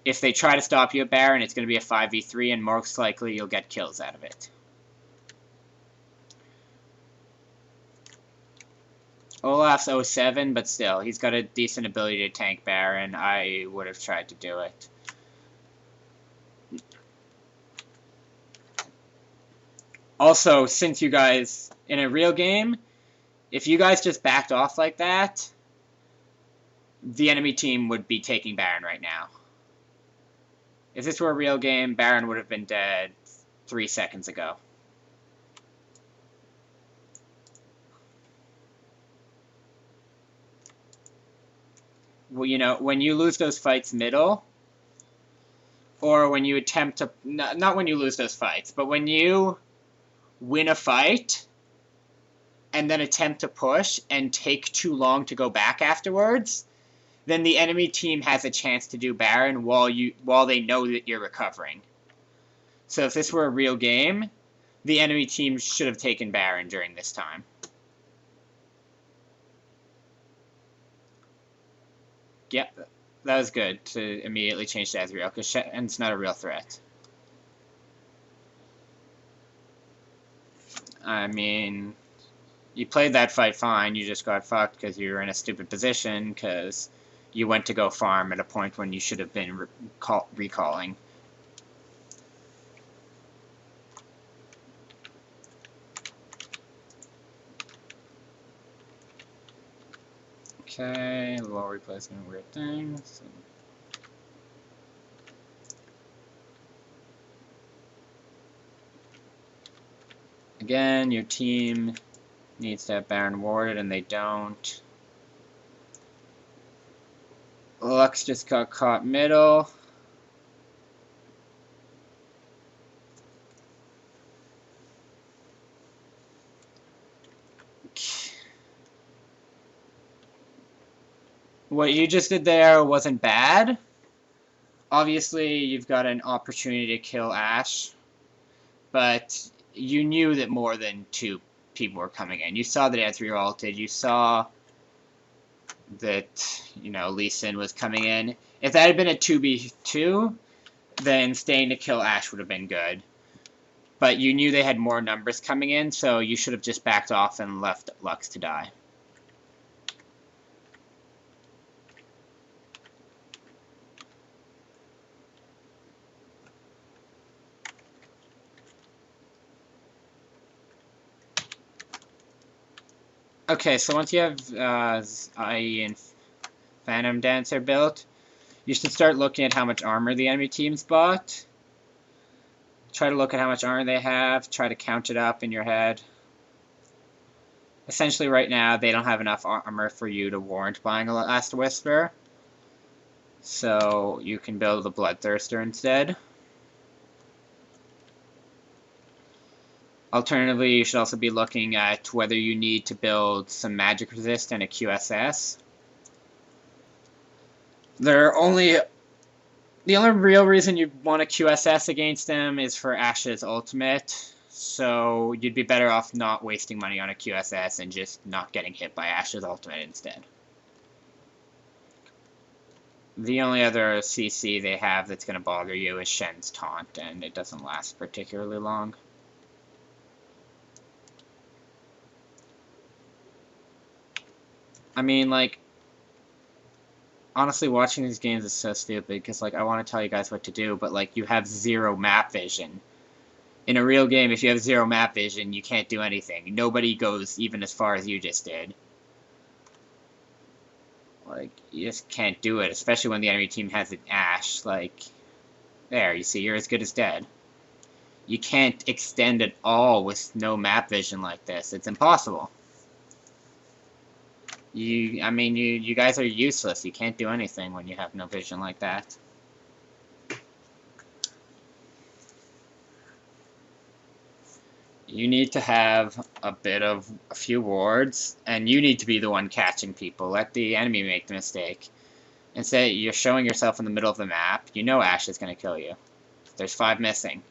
if they try to stop you at Baron, it's going to be a 5v3, and most likely you'll get kills out of it. Olaf's 07, but still, he's got a decent ability to tank Baron. I would have tried to do it. Also, since you guys, in a real game, if you guys just backed off like that, the enemy team would be taking Baron right now. If this were a real game, Baron would have been dead 3 seconds ago. Well, you know, when you lose those fights middle, or when you attempt to, not when you lose those fights, but when you win a fight and then attempt to push and take too long to go back afterwards, then the enemy team has a chance to do Baron while they know that you're recovering. So if this were a real game, the enemy team should have taken Baron during this time. Yep, that was good to immediately change to Ezreal, because Shen's not a real threat. I mean, you played that fight fine, you just got fucked because you were in a stupid position, because you went to go farm at a point when you should have been recalling. Okay, low replacement, weird things. Again, your team needs to have Baron warded, and they don't. Lux just got caught middle. What you just did there wasn't bad. Obviously, you've got an opportunity to kill Ashe, but you knew that more than 2 people were coming in. You saw that Ezreal ulted. You saw that, you know, Lee Sin was coming in. If that had been a 2v2, then staying to kill Ashe would have been good. But you knew they had more numbers coming in, so you should have just backed off and left Lux to die. Okay, so once you have IE and Phantom Dancer built, you should start looking at how much armor the enemy team's bought. Try to look at how much armor they have, try to count it up in your head. Essentially right now, they don't have enough armor for you to warrant buying a Last Whisper. So you can build a Bloodthirster instead. Alternatively, you should also be looking at whether you need to build some magic resist and a QSS. The only real reason you want a QSS against them is for Ashe's ultimate, so you'd be better off not wasting money on a QSS and just not getting hit by Ashe's ultimate instead. The only other CC they have that's going to bother you is Shen's taunt, and it doesn't last particularly long. I mean, like, honestly, watching these games is so stupid, because, like, I want to tell you guys what to do, but, like, you have 0 map vision. In a real game, if you have 0 map vision, you can't do anything. Nobody goes even as far as you just did. Like, you just can't do it, especially when the enemy team has an Ashe. Like, there, you see, you're as good as dead. You can't extend at all with no map vision like this. It's impossible. I mean, you guys are useless. You can't do anything when you have no vision like that. You need to have a few wards, and you need to be the one catching people. Let the enemy make the mistake. Instead, you're showing yourself in the middle of the map. You know Ashe is going to kill you. There's 5 missing.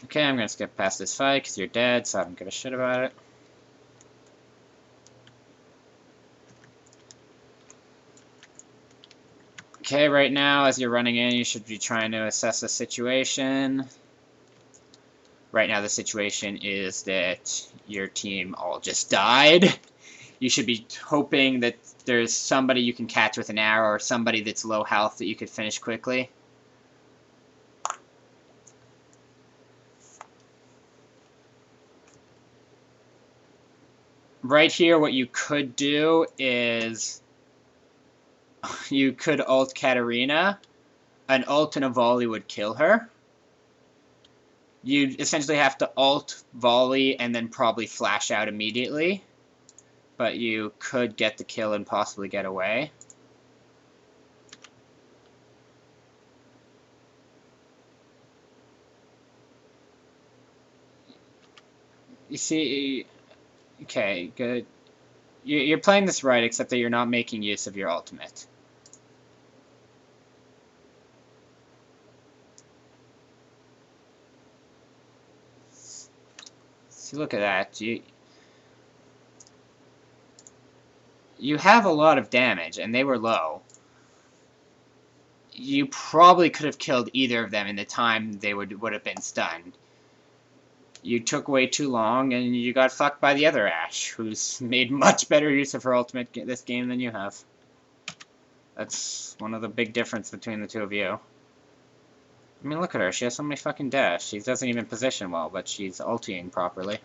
Okay, I'm going to skip past this fight because you're dead, so I don't give a shit about it. Okay, right now, as you're running in, you should be trying to assess the situation. Right now, the situation is that your team all just died. You should be hoping that there's somebody you can catch with an arrow or somebody that's low health that you could finish quickly. Right here, what you could do is you could ult Katarina. An ult and a volley would kill her. You'd essentially have to ult, volley, and then probably flash out immediately. But you could get the kill and possibly get away. You see, okay, good. You're playing this right, except that you're not making use of your ultimate. See, look at that. You have a lot of damage, and they were low. You probably could have killed either of them in the time they would have been stunned. You took way too long, and you got fucked by the other Ashe, who's made much better use of her ultimate this game than you have. That's one of the big differences between the two of you. I mean, look at her. She has so many fucking dash. She doesn't even position well, but she's ulting properly.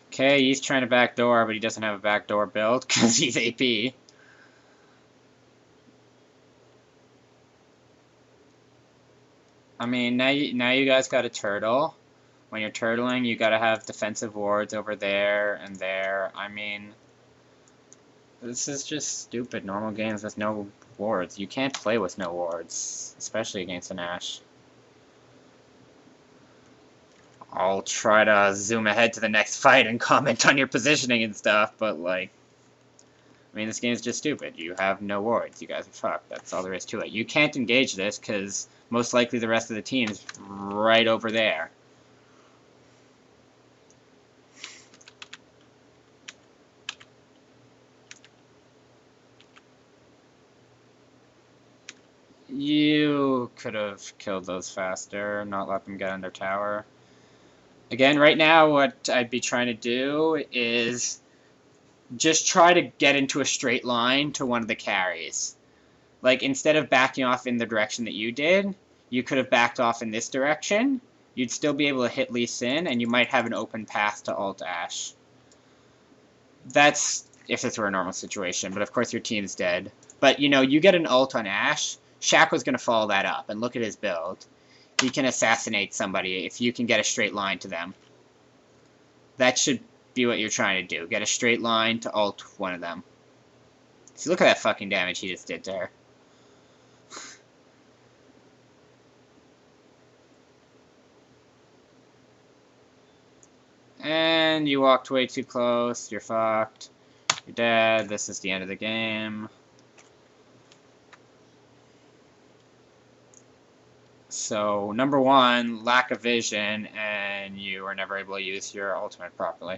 Okay, he's trying to backdoor, but he doesn't have a backdoor build because he's AP. I mean, now you guys got a turtle. When you're turtling, you gotta have defensive wards over there and there. I mean, this is just stupid. Normal games with no wards. You can't play with no wards, especially against an Ashe. I'll try to zoom ahead to the next fight and comment on your positioning and stuff, but like, I mean, this game's just stupid. You have no wards. You guys are fucked. That's all there is to it. You can't engage this because most likely the rest of the team's right over there. You could have killed those faster, not let them get under tower. Again, right now, what I'd be trying to do is just try to get into a straight line to one of the carries. Like, instead of backing off in the direction that you did, you could have backed off in this direction. You'd still be able to hit Lee Sin, and you might have an open path to ult Ashe. That's if this were a normal situation, but of course your team's dead. But, you know, you get an ult on Ashe, Shaco's going to follow that up, and look at his build. He can assassinate somebody if you can get a straight line to them. That should be what you're trying to do. Get a straight line to ult one of them. See, look at that fucking damage he just did to her. And you walked way too close. You're fucked. You're dead. This is the end of the game. So, number one, lack of vision, and you were never able to use your ultimate properly.